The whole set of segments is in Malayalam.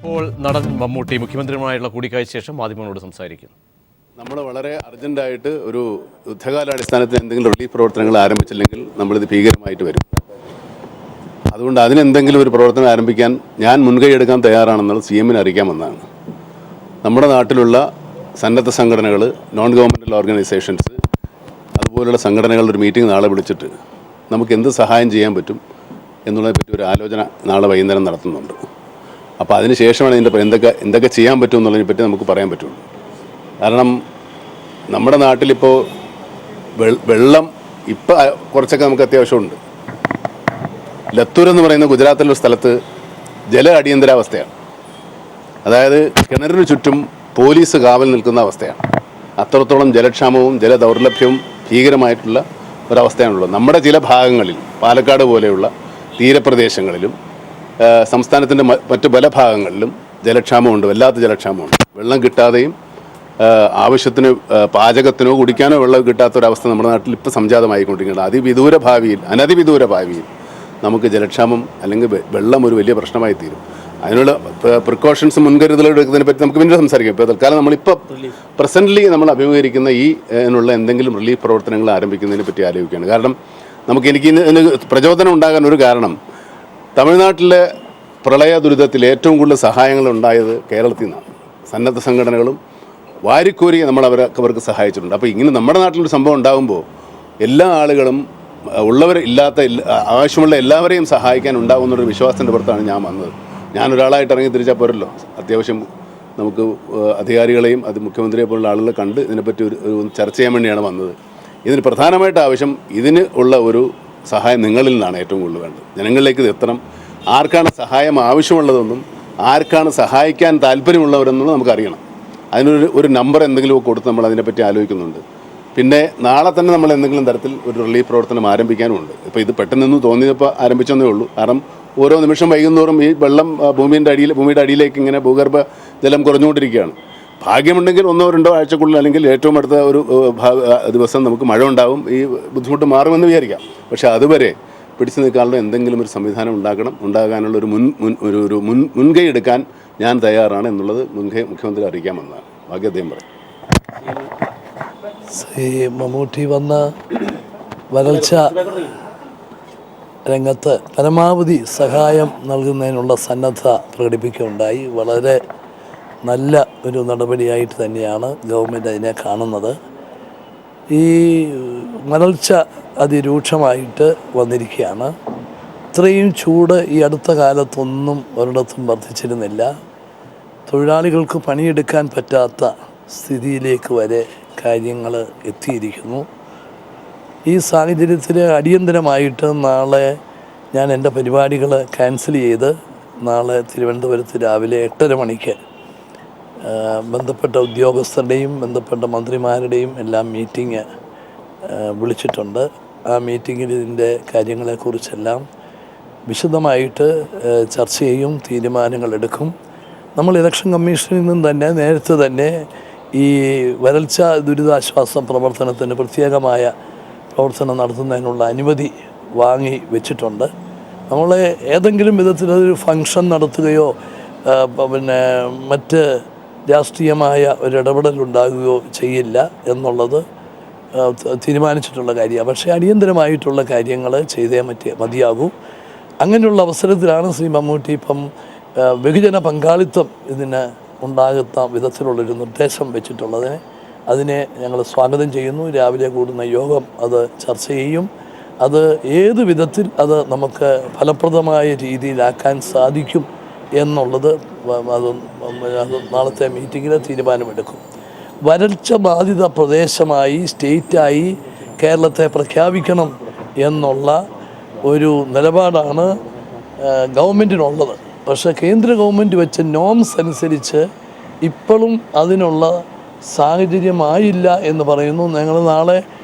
ഇപ്പോൾ നടൻ മമ്മൂട്ടി മുഖ്യമന്ത്രിയുമായുള്ള കൂടിക്കാഴ്ച ശേഷം മാധ്യമങ്ങളോട് സംസാരിക്കുന്നു. നമ്മൾ വളരെ അർജൻറ്റായിട്ട് ഒരു യുദ്ധകാലാടിസ്ഥാനത്തിൽ എന്തെങ്കിലും റിലീഫ് പ്രവർത്തനങ്ങൾ ആരംഭിച്ചില്ലെങ്കിൽ നമ്മളിത് ഭീകരമായിട്ട് വരും. അതുകൊണ്ട് അതിനെന്തെങ്കിലും ഒരു പ്രവർത്തനം ആരംഭിക്കാൻ ഞാൻ മുൻകൈ എടുക്കാൻ തയ്യാറാണെന്നുള്ളത് CM-നെ അറിയിക്കാൻ വന്നതാണ്. നമ്മുടെ നാട്ടിലുള്ള സന്നദ്ധ സംഘടനകൾ, നോൺ ഗവൺമെൻറ്റൽ ഓർഗനൈസേഷൻസ്, അതുപോലുള്ള സംഘടനകളുടെ ഒരു മീറ്റിംഗ് നാളെ വിളിച്ചിട്ട് നമുക്ക് എന്ത് സഹായം ചെയ്യാൻ പറ്റും എന്നുള്ളതിനെപ്പറ്റി ഒരു ആലോചന നാളെ വൈകുന്നേരം നടത്തുന്നുണ്ട്. അപ്പോൾ അതിന് ശേഷമാണ് എന്തൊക്കെ ചെയ്യാൻ പറ്റും എന്നുള്ളതിനെപ്പറ്റി നമുക്ക് പറയാൻ പറ്റുള്ളൂ. കാരണം നമ്മുടെ നാട്ടിലിപ്പോൾ വെള്ളം ഇപ്പം കുറച്ചൊക്കെ നമുക്ക് അത്യാവശ്യമുണ്ട്. ലത്തൂർ എന്ന് പറയുന്ന ഗുജറാത്തിലുള്ള സ്ഥലത്ത് അടിയന്തരാവസ്ഥയാണ്. അതായത് കിണറിന് ചുറ്റും പോലീസ് കാവൽ നിൽക്കുന്ന അവസ്ഥയാണ്. അത്രത്തോളം ജലക്ഷാമവും ജലദൗർലഭ്യവും ഭീകരമായിട്ടുള്ള ഒരവസ്ഥയാണുള്ളത്. നമ്മുടെ ചില ഭാഗങ്ങളിൽ, പാലക്കാട് പോലെയുള്ള തീരപ്രദേശങ്ങളിലും സംസ്ഥാനത്തിൻ്റെ മറ്റ് പല ഭാഗങ്ങളിലും ജലക്ഷാമമുണ്ട്, വല്ലാത്ത ജലക്ഷാമമുണ്ട്. വെള്ളം കിട്ടാതെയും ആവശ്യത്തിന് പാചകത്തിനോ കുടിക്കാനോ വെള്ളം കിട്ടാത്തൊരവസ്ഥ നമ്മുടെ നാട്ടിൽ ഇപ്പോൾ സംജാതമായിക്കൊണ്ടിരിക്കുകയാണ്. അനധിവിദൂര ഭാവിയിൽ നമുക്ക് ജലക്ഷാമം അല്ലെങ്കിൽ വെള്ളം ഒരു വലിയ പ്രശ്നമായി തീരും. അതിനുള്ള പ്രിക്കോഷൻസ്, മുൻകരുതലുകൾ എടുക്കുന്നതിനെ പറ്റി നമുക്ക് പിന്നീട് സംസാരിക്കാം. ഇപ്പോൾ തൽക്കാലം നമ്മളിപ്പോൾ പ്രസൻ്റ്ലി നമ്മൾ അഭിമുഖീകരിക്കുന്ന ഇതിനുള്ള എന്തെങ്കിലും റിലീഫ് പ്രവർത്തനങ്ങൾ ആരംഭിക്കുന്നതിനെ പറ്റി ആലോചിക്കുകയാണ്. കാരണം എനിക്ക് ഇതിന് പ്രചോദനം ഉണ്ടാകാൻ ഒരു കാരണം, തമിഴ്നാട്ടിലെ പ്രളയ ദുരിതത്തിൽ ഏറ്റവും കൂടുതൽ സഹായങ്ങൾ ഉണ്ടായത് കേരളത്തിൽ നിന്നാണ്. സന്നദ്ധ സംഘടനകളും വാരിക്കോരി അവർക്ക് സഹായിച്ചിട്ടുണ്ട്. അപ്പോൾ ഇങ്ങനെ നമ്മുടെ നാട്ടിലൊരു സംഭവം ഉണ്ടാകുമ്പോൾ എല്ലാ ആളുകളും ആവശ്യമുള്ള എല്ലാവരെയും സഹായിക്കാൻ ഉണ്ടാകുന്നൊരു വിശ്വാസത്തിൻ്റെ പുറത്താണ് ഞാൻ വന്നത്. ഞാനൊരാളായിട്ട് ഇറങ്ങി തിരിച്ചാൽ പോരല്ലോ. അത്യാവശ്യം നമുക്ക് അധികാരികളെയും മുഖ്യമന്ത്രിയെ പോലുള്ള ആളുകളെ കണ്ട് ഇതിനെപ്പറ്റി ഒരു ചർച്ച ചെയ്യാൻ വേണ്ടിയാണ് വന്നത്. ഇതിന് പ്രധാനമായിട്ട് ആവശ്യം ഇതിന് ഉള്ള ഒരു സഹായം നിങ്ങളിൽ നിന്നാണ് ഏറ്റവും കൂടുതൽ വേണ്ടത്. ജനങ്ങളിലേക്ക് ഇത് എത്തണം. ആർക്കാണ് സഹായം ആവശ്യമുള്ളതെന്നും ആർക്കാണ് സഹായിക്കാൻ താല്പര്യമുള്ളവരെന്നും നമുക്കറിയണം. അതിനൊരു നമ്പർ എന്തെങ്കിലും കൊടുത്ത് നമ്മൾ അതിനെപ്പറ്റി ആലോചിക്കുന്നുണ്ട്. പിന്നെ നാളെ തന്നെ നമ്മൾ എന്തെങ്കിലും തരത്തിൽ ഒരു റിലീഫ് പ്രവർത്തനം ആരംഭിക്കാനുമുണ്ട്. ഇപ്പോൾ ഇത് പെട്ടെന്ന് തോന്നിയപ്പോൾ ആരംഭിച്ചെന്നേ ഉള്ളൂ. കാരണം ഓരോ നിമിഷം വൈകുന്നോറും ഈ വെള്ളം ഭൂമിയുടെ അടിയിലേക്ക് ഇങ്ങനെ ഭൂഗർഭ ജലം കുറഞ്ഞുകൊണ്ടിരിക്കുകയാണ്. ഭാഗ്യമുണ്ടെങ്കിൽ 1-2 ആഴ്ചക്കുള്ളിൽ അല്ലെങ്കിൽ ഏറ്റവും അടുത്ത ഒരു ദിവസം നമുക്ക് മഴ ഉണ്ടാവും, ഈ ബുദ്ധിമുട്ട് മാറുമെന്ന് വിചാരിക്കാം. പക്ഷേ അതുവരെ പിടിച്ചു നിൽക്കാനുള്ള എന്തെങ്കിലും ഒരു സംവിധാനം ഉണ്ടാകാനുള്ള ഒരു മുൻകൈ എടുക്കാൻ ഞാൻ തയ്യാറാണ് എന്നുള്ളത് മുഖ്യമന്ത്രി അറിയിക്കാൻ വന്നതാണ്. ബാക്കി അദ്ദേഹം പറയും. മമ്മൂട്ടി വന്ന വരൾച്ച രംഗത്ത് പരമാവധി സഹായം നൽകുന്നതിനുള്ള സന്നദ്ധ പ്രകടിപ്പിക്കുകയുണ്ടായി. വളരെ നല്ല ഒരു നടപടിയായിട്ട് തന്നെയാണ് ഗവൺമെൻറ് അതിനെ കാണുന്നത്. ഈ വരൾച്ച അതിരൂക്ഷമായിട്ട് വന്നിരിക്കുകയാണ്. ഇത്രയും ചൂട് ഈ അടുത്ത കാലത്തൊന്നും ഒരിടത്തും വർദ്ധിച്ചിരുന്നില്ല. തൊഴിലാളികൾക്ക് പണിയെടുക്കാൻ പറ്റാത്ത സ്ഥിതിയിലേക്ക് വരെ കാര്യങ്ങൾ എത്തിയിരിക്കുന്നു. ഈ സാഹചര്യത്തിൽ അടിയന്തരമായിട്ട് നാളെ ഞാൻ എൻ്റെ പരിപാടികൾ ക്യാൻസൽ ചെയ്ത് നാളെ തിരുവനന്തപുരത്ത് രാവിലെ 8:30 മണിക്ക് ബന്ധപ്പെട്ട ഉദ്യോഗസ്ഥരുടെയും ബന്ധപ്പെട്ട മന്ത്രിമാരുടെയും എല്ലാം മീറ്റിംഗ് വിളിച്ചിട്ടുണ്ട്. ആ മീറ്റിങ്ങിൽ ഇതിൻ്റെ കാര്യങ്ങളെക്കുറിച്ചെല്ലാം വിശദമായിട്ട് ചർച്ച ചെയ്യും, തീരുമാനങ്ങളെടുക്കും. നമ്മൾ ഇലക്ഷൻ കമ്മീഷനിൽ നിന്നും തന്നെ നേരത്തെ തന്നെ ഈ വരൾച്ച ദുരിതാശ്വാസ പ്രവർത്തനത്തിന് പ്രത്യേകമായ പ്രവർത്തനം നടത്തുന്നതിനുള്ള അനുമതി വാങ്ങി വെച്ചിട്ടുണ്ട്. നമ്മൾ ഏതെങ്കിലും വിധത്തിലൊരു ഫംഗ്ഷൻ നടത്തുകയോ മറ്റ് രാഷ്ട്രീയമായ ഒരു ഇടപെടലുണ്ടാകുകയോ ചെയ്യില്ല എന്നുള്ളത് തീരുമാനിച്ചിട്ടുള്ള കാര്യമാണ്. പക്ഷേ അടിയന്തരമായിട്ടുള്ള കാര്യങ്ങൾ ചെയ്തേ മതിയാകൂ. അങ്ങനെയുള്ള അവസരത്തിലാണ് ശ്രീ മമ്മൂട്ടി ഇപ്പം ബഹുജന പങ്കാളിത്തം ഇതിന് ഉണ്ടാകുന്ന വിധത്തിലുള്ളൊരു നിർദ്ദേശം വെച്ചിട്ടുള്ളതിനെ അതിനെ ഞങ്ങൾ സ്വാഗതം ചെയ്യുന്നു. രാവിലെ കൂടുന്ന യോഗം അത് ചർച്ച ചെയ്യും. അത് ഏത് വിധത്തിൽ അത് നമുക്ക് ഫലപ്രദമായ രീതിയിലാക്കാൻ സാധിക്കും എന്നുള്ളത് അത് നാളത്തെ മീറ്റിങ്ങിൽ തീരുമാനമെടുക്കും. വരൾച്ച ബാധിത പ്രദേശമായി സ്റ്റേറ്റായി കേരളത്തെ പ്രഖ്യാപിക്കണം എന്നുള്ള ഒരു നിലപാടാണ് ഗവൺമെൻറ്റിനുള്ളത്. പക്ഷേ കേന്ദ്ര ഗവൺമെൻറ് വെച്ച നോംസ് അനുസരിച്ച് ഇപ്പോഴും അതിനുള്ള സാഹചര്യമായില്ല എന്ന് പറയുന്നു. ഞങ്ങൾ നാളെ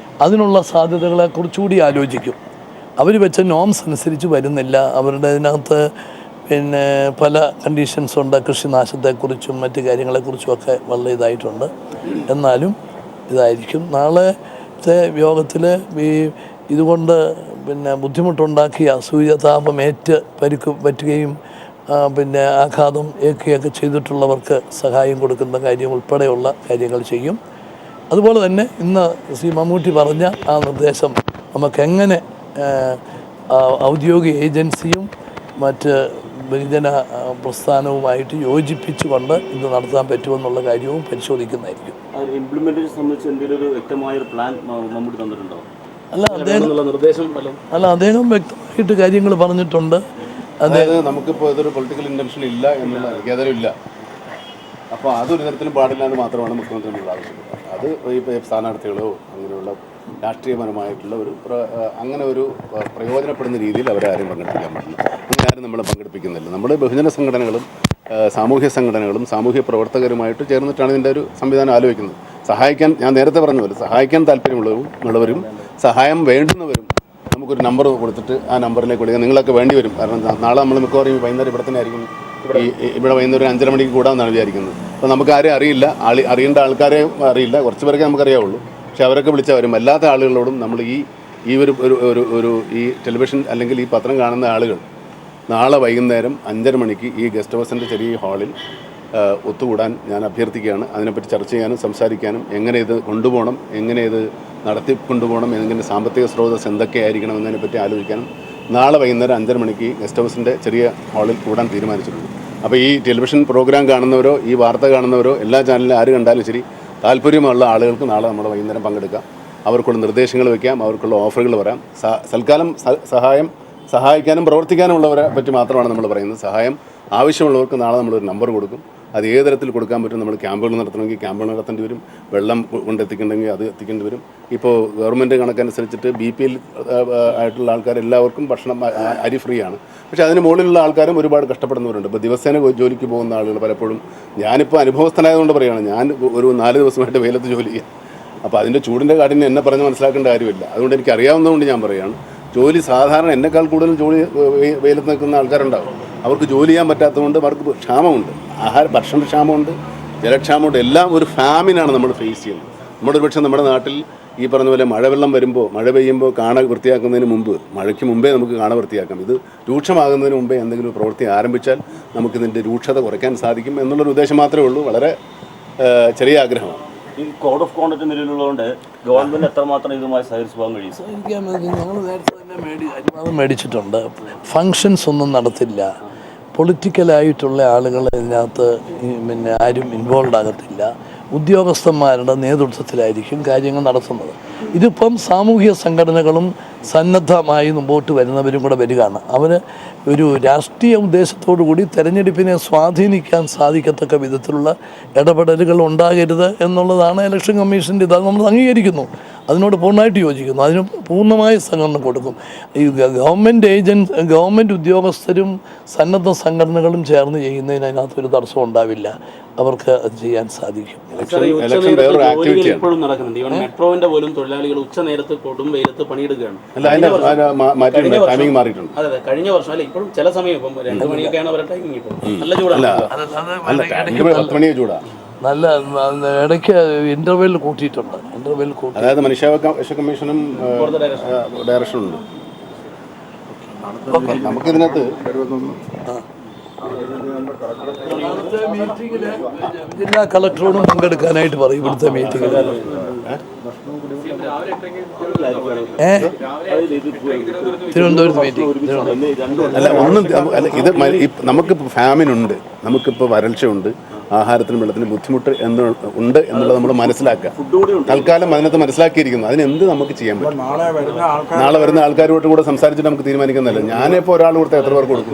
അതിനുള്ള സാധ്യതകളെ കുറിച്ചുകൂടി ആലോചിക്കും. അവർ വെച്ച നോംസ് അനുസരിച്ച് വരുന്നില്ല. അവരുടെ ഇതിനകത്ത് പല കണ്ടീഷൻസുണ്ട്. കൃഷിനാശത്തെക്കുറിച്ചും മറ്റു കാര്യങ്ങളെക്കുറിച്ചുമൊക്കെ വളരെ ഇതായിട്ടുണ്ട്. എന്നാലും ഇതായിരിക്കും നാളത്തെ യോഗത്തിൽ ഇതുകൊണ്ട് ബുദ്ധിമുട്ടുണ്ടാക്കിയ സൂര്യതാപമേറ്റ് പറ്റുകയും പിന്നെ ആഘാതം ഏൽക്കുകയൊക്കെ ചെയ്തിട്ടുള്ളവർക്ക് സഹായം കൊടുക്കുന്ന കാര്യം ഉൾപ്പെടെയുള്ള കാര്യങ്ങൾ ചെയ്യും. അതുപോലെ തന്നെ ഇന്ന് ശ്രീ മമ്മൂട്ടി പറഞ്ഞ ആ നിർദ്ദേശം നമുക്കെങ്ങനെ ഔദ്യോഗിക ഏജൻസിയും മറ്റ് ബഹുജന പ്രസ്ഥാനവുമായിട്ട് യോജിപ്പിച്ചുകൊണ്ട് ഇത് നടത്താൻ പറ്റുമെന്നുള്ള കാര്യവും പരിശോധിക്കുന്നതായിരിക്കും. ഇംപ്ലിമെന്റേഷൻ സംബന്ധിച്ച് എന്തെങ്കിലും ഒരു വ്യക്തമായൊരു പ്ലാൻ മമ്മൂട്ടി തന്നിട്ടുണ്ടോ? അദ്ദേഹം വ്യക്തമായിട്ട് കാര്യങ്ങൾ പറഞ്ഞിട്ടുണ്ട്. അതായത് നമുക്കിപ്പോൾ ഇതൊരു പൊളിറ്റിക്കൽ ഇൻറ്റൻഷൻ ഇല്ല എന്നുള്ള ഏതായാലും ഇല്ല. അപ്പോൾ അതൊരു തരത്തിലും പാടില്ല എന്ന് മാത്രമാണ് മുഖ്യമന്ത്രിയുടെ ആവശ്യപ്പെടുന്നത്. അത് ഇപ്പോൾ സ്ഥാനാർത്ഥികളോ അങ്ങനെയുള്ള രാഷ്ട്രീയപരമായിട്ടുള്ള അങ്ങനെ ഒരു പ്രയോജനപ്പെടുന്ന രീതിയിൽ അവരാരും പങ്കെടുപ്പിക്കാൻ പാടില്ല. അങ്ങനെ ആരും നമ്മളെ പങ്കെടുപ്പിക്കുന്നില്ല. നമ്മൾ ബഹുജന സംഘടനകളും സാമൂഹ്യ സംഘടനകളും സാമൂഹ്യ പ്രവർത്തകരുമായിട്ട് ചേർന്നിട്ടാണ് ഇതിൻ്റെ ഒരു സംവിധാനം ആലോചിക്കുന്നത്. സഹായിക്കാൻ ഞാൻ നേരത്തെ പറഞ്ഞ പോലെ സഹായിക്കാൻ താല്പര്യമുള്ളവരും സഹായം വേണ്ടുന്നവരും നമുക്കൊരു നമ്പർ കൊടുത്തിട്ട് ആ നമ്പറിലേക്ക് വിളിക്കുക. നിങ്ങളൊക്കെ വേണ്ടി വരും. കാരണം നാളെ നമ്മൾ മിക്കവാറും വൈകുന്നേരം ഇവിടെ തന്നെ ആയിരിക്കും. ഇവിടെ വൈകുന്നേരം 5:30 മണിക്ക് കൂടാമെന്നാണ് വിചാരിക്കുന്നത്. അപ്പോൾ നമുക്ക് ആരെയും അറിയില്ല, അറിയേണ്ട ആൾക്കാരെ അറിയില്ല, കുറച്ച് പേരൊക്കെ നമുക്കറിയാവുള്ളൂ. പക്ഷെ അവരൊക്കെ വിളിച്ചാൽ വരും. അല്ലാത്ത ആളുകളോടും നമ്മൾ ഈ ഒരു ഈ ടെലിവിഷൻ അല്ലെങ്കിൽ ഈ പത്രം കാണുന്ന ആളുകൾ നാളെ വൈകുന്നേരം 5:30 മണിക്ക് ഈ ഗസ്റ്റ് ഹൗസിൻ്റെ ചെറിയ ഹാളിൽ ഒത്തുകൂടാൻ ഞാൻ അഭ്യർത്ഥിക്കുകയാണ്. അതിനെപ്പറ്റി ചർച്ച ചെയ്യാനും സംസാരിക്കാനും എങ്ങനെ ഇത് കൊണ്ടുപോകണം, എങ്ങനെ ഇത് നടത്തിക്കൊണ്ടുപോകണം, എങ്ങനെ സാമ്പത്തിക സ്രോതസ് എന്തൊക്കെയായിരിക്കണം എന്നതിനെപ്പറ്റി ആലോചിക്കാനും നാളെ വൈകുന്നേരം 5:30 മണിക്ക് ഗസ്റ്റ് ഹൗസിൻ്റെ ചെറിയ ഹാളിൽ കൂടാൻ തീരുമാനിച്ചിട്ടുണ്ട്. അപ്പോൾ ഈ ടെലിവിഷൻ പ്രോഗ്രാം കാണുന്നവരോ ഈ വാർത്ത കാണുന്നവരോ എല്ലാ ചാനലിലും ആര് കണ്ടാലും ശരി താല്പര്യമുള്ള ആളുകൾക്ക് നാളെ നമ്മൾ വൈകുന്നേരം പങ്കെടുക്കാം. അവർക്കുള്ള നിർദ്ദേശങ്ങൾ വയ്ക്കാം, അവർക്കുള്ള ഓഫറുകൾ വരാം. തൽക്കാലം സഹായിക്കാനും പ്രവർത്തിക്കാനുമുള്ളവരെ പറ്റി മാത്രമാണ് നമ്മൾ പറയുന്നത്. സഹായം ആവശ്യമുള്ളവർക്ക് നാളെ നമ്മളൊരു നമ്പർ കൊടുക്കും. അത് ഏത് തരത്തിൽ കൊടുക്കാൻ പറ്റും. നമ്മൾ ക്യാമ്പുകൾ നടത്തണമെങ്കിൽ ക്യാമ്പുകൾ നടത്തേണ്ടി വരും. വെള്ളം കൊണ്ടെത്തിക്കണമെങ്കിൽ അത് എത്തിക്കേണ്ടി വരും. ഇപ്പോൾ ഗവൺമെൻറ് കണക്കനുസരിച്ചിട്ട് BPL ആയിട്ടുള്ള ആൾക്കാരെല്ലാവർക്കും ഭക്ഷണം അരി ഫ്രീ ആണ്. പക്ഷേ അതിന് മുകളിലുള്ള ആൾക്കാരും ഒരുപാട് കഷ്ടപ്പെടുന്നവരുണ്ട്. ഇപ്പോൾ ദിവസേന ജോലിക്ക് പോകുന്ന ആളുകൾ പലപ്പോഴും ഞാനിപ്പോൾ അനുഭവസ്ഥനായതുകൊണ്ട് പറയുകയാണ്. ഞാൻ ഒരു 4 ദിവസമായിട്ട് വെയിലത്ത് ജോലി ചെയ്യാം. അപ്പോൾ അതിൻ്റെ ചൂടിൻ്റെ കാഠിന്യം എന്നെ പറഞ്ഞ് മനസ്സിലാക്കേണ്ട കാര്യമില്ല. അതുകൊണ്ട് എനിക്ക് അറിയാവുന്നതുകൊണ്ട് ഞാൻ പറയുകയാണ്. ജോലി സാധാരണ എന്നെക്കാൾ കൂടുതൽ വെയിലത്ത് നിൽക്കുന്ന ആൾക്കാരുണ്ടാവും. അവർക്ക് ജോലി ചെയ്യാൻ പറ്റാത്തതുകൊണ്ട് അവർക്ക് ക്ഷാമമുണ്ട്. ഭക്ഷണ ക്ഷാമമുണ്ട്, ജലക്ഷാമമുണ്ട്. എല്ലാം ഒരു ഫാമിനാണ് നമ്മൾ ഫേസ് ചെയ്യുന്നത്. നമ്മുടെ പക്ഷേ നമ്മുടെ നാട്ടിൽ ഈ പറഞ്ഞ പോലെ മഴവെള്ളം വരുമ്പോൾ മഴ പെയ്യുമ്പോൾ കാണ വൃത്തിയാക്കുന്നതിന് മുമ്പ് മഴയ്ക്ക് മുമ്പേ നമുക്ക് കാണ വൃത്തിയാക്കാം. ഇത് രൂക്ഷമാകുന്നതിന് മുമ്പേ എന്തെങ്കിലും പ്രവൃത്തി ആരംഭിച്ചാൽ നമുക്കിതിൻ്റെ രൂക്ഷത കുറയ്ക്കാൻ സാധിക്കും എന്നുള്ളൊരു ഉദ്ദേശം മാത്രമേ ഉള്ളൂ. വളരെ ചെറിയ ആഗ്രഹമാണ്. ഈ കോഡ് ഓഫ് കോണ്ടക്ട് നിലവിലുള്ളതുകൊണ്ട് ഗവൺമെൻറ് എത്രമാത്രം ഇതുമായി സഹകരിച്ച് പോകാൻ കഴിയും? ഞങ്ങൾ നേരത്തെ തന്നെ അനുവാദം മേടിച്ചിട്ടുണ്ട്. ഫങ്ഷൻസ് ഒന്നും നടത്തില്ല. പൊളിറ്റിക്കലായിട്ടുള്ള ആളുകൾ ഇതിനകത്ത് പിന്നെ ആരും ഇൻവോൾവ് ആകത്തില്ല. ഉദ്യോഗസ്ഥന്മാരുടെ നേതൃത്വത്തിലായിരിക്കും കാര്യങ്ങൾ നടത്തുന്നത്. ഇതിപ്പം സാമൂഹിക സംഘടനകളും സന്നദ്ധമായി മുമ്പോട്ട് വരുന്നവരും കൂടെ വരികയാണ്. അവർ ഒരു രാഷ്ട്രീയ ഉദ്ദേശത്തോടു കൂടി തെരഞ്ഞെടുപ്പിനെ സ്വാധീനിക്കാൻ സാധിക്കത്തക്ക വിധത്തിലുള്ള ഇടപെടലുകൾ ഉണ്ടാകരുത് എന്നുള്ളതാണ് ഇലക്ഷൻ കമ്മീഷൻ്റെ ഇത്. നമ്മൾ അംഗീകരിക്കുന്നു, അതിനോട് പൂർണ്ണമായിട്ട് യോജിക്കുന്നു, അതിന് പൂർണ്ണമായ സംഘടന കൊടുക്കും. ഈ ഗവൺമെൻറ് ഉദ്യോഗസ്ഥരും സന്നദ്ധ സംഘടനകളും ചേർന്ന് ചെയ്യുന്നതിന് അതിനകത്തൊരു തടസ്സം ഉണ്ടാവില്ല. അവർക്ക് അത് ചെയ്യാൻ സാധിക്കും. ഇപ്പോഴും നടക്കുന്നുണ്ട്. ഈവൻ മെട്രോവിന്റെ പോലും തൊഴിലാളികൾ ഉച്ചനേരത്ത് കൊടും വെയിലത്ത് പണിയെടുക്കുകയാണ്. അതെ, കഴിഞ്ഞ വർഷം അല്ല, ഇപ്പോഴും ചില സമയം ഇപ്പം 2 മണിയൊക്കെയാണ് അവരുടെ ടൈമിങ്. ഇപ്പോൾ നല്ല ചൂടാണ്. നല്ല ഇടയ്ക്ക് ഇന്റർവെൽ കൂട്ടിയിട്ടുണ്ട്. അതായത് മനുഷ്യാവകാശ കമ്മീഷനും ഡയറക്ഷനുണ്ട്. നമുക്കിതിനകത്ത് ജില്ലാ കളക്ടറോടും പങ്കെടുക്കാനായിട്ട് പറയും ഇവിടുത്തെ മീറ്റിംഗിൽ. തിരുവനന്തപുരത്ത് മീറ്റിംഗ് അല്ല, ഇത് നമുക്കിപ്പോൾ ഫാമിനുണ്ട്, നമുക്കിപ്പോൾ വരൾച്ചയുണ്ട്, ആഹാരത്തിനും വെള്ളത്തിനും ബുദ്ധിമുട്ട് ഉണ്ട് എന്നുള്ളത് നമ്മൾ മനസ്സിലാക്കുക. തൽക്കാലം അതിനകത്ത് മനസ്സിലാക്കിയിരിക്കുന്നു. അതിനെന്ത് നമുക്ക് ചെയ്യാൻ പറ്റും? നാളെ വരുന്ന ആൾക്കാരുമായിട്ട് കൂടെ സംസാരിച്ചിട്ട് നമുക്ക് തീരുമാനിക്കുന്നതല്ല. ഞാനിപ്പോൾ ഒരാൾ കൊടുത്താൽ എത്ര പേർക്ക് കൊടുക്കും?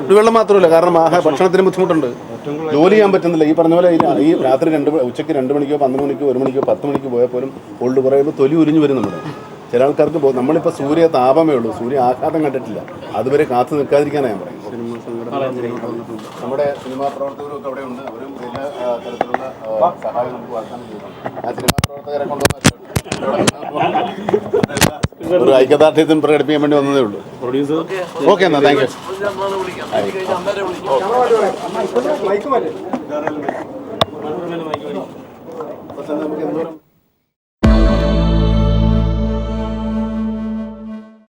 കുടിവെള്ളം മാത്രമല്ല, കാരണം ഭക്ഷണത്തിന് ബുദ്ധിമുട്ടുണ്ട്, ജോലി ചെയ്യാൻ പറ്റുന്നില്ല. ഈ പറഞ്ഞ പോലെ ഈ രാത്രി ഉച്ചയ്ക്ക് 2 മണിക്കോ 12 മണിക്കോ 1 മണിക്കോ 10 മണിക്ക് പോയാൽ പോലും ഉള്ളു കുറയുമ്പോൾ തൊലി ഉരിഞ്ഞു വരും. ചില ആൾക്കാർക്ക് നമ്മളിപ്പോൾ സൂര്യ താപമേ ഉള്ളൂ, സൂര്യ ആഘാതം കണ്ടിട്ടില്ല. അതുവരെ കാത്തു നിൽക്കാതിരിക്കാനാണ് ഞാൻ പറയുന്നത്. നമ്മുടെ സിനിമാ പ്രവർത്തകരൊക്കെ അവിടെ ഉണ്ട്. അവരും എല്ലാ തരത്തിലുള്ള സഹായം നമുക്ക് വാഗ്ദാനം ചെയ്യുന്നുണ്ട്. ആ സിനിമാ പ്രവർത്തകരെ കൊണ്ടുവന്ന ഒരു ഐക്യദാർഢ്യത്തിന് പ്രകടിപ്പിക്കാൻ വേണ്ടി വന്നതേ ഉള്ളൂ. ഓക്കെ, എന്നാ താങ്ക് യു.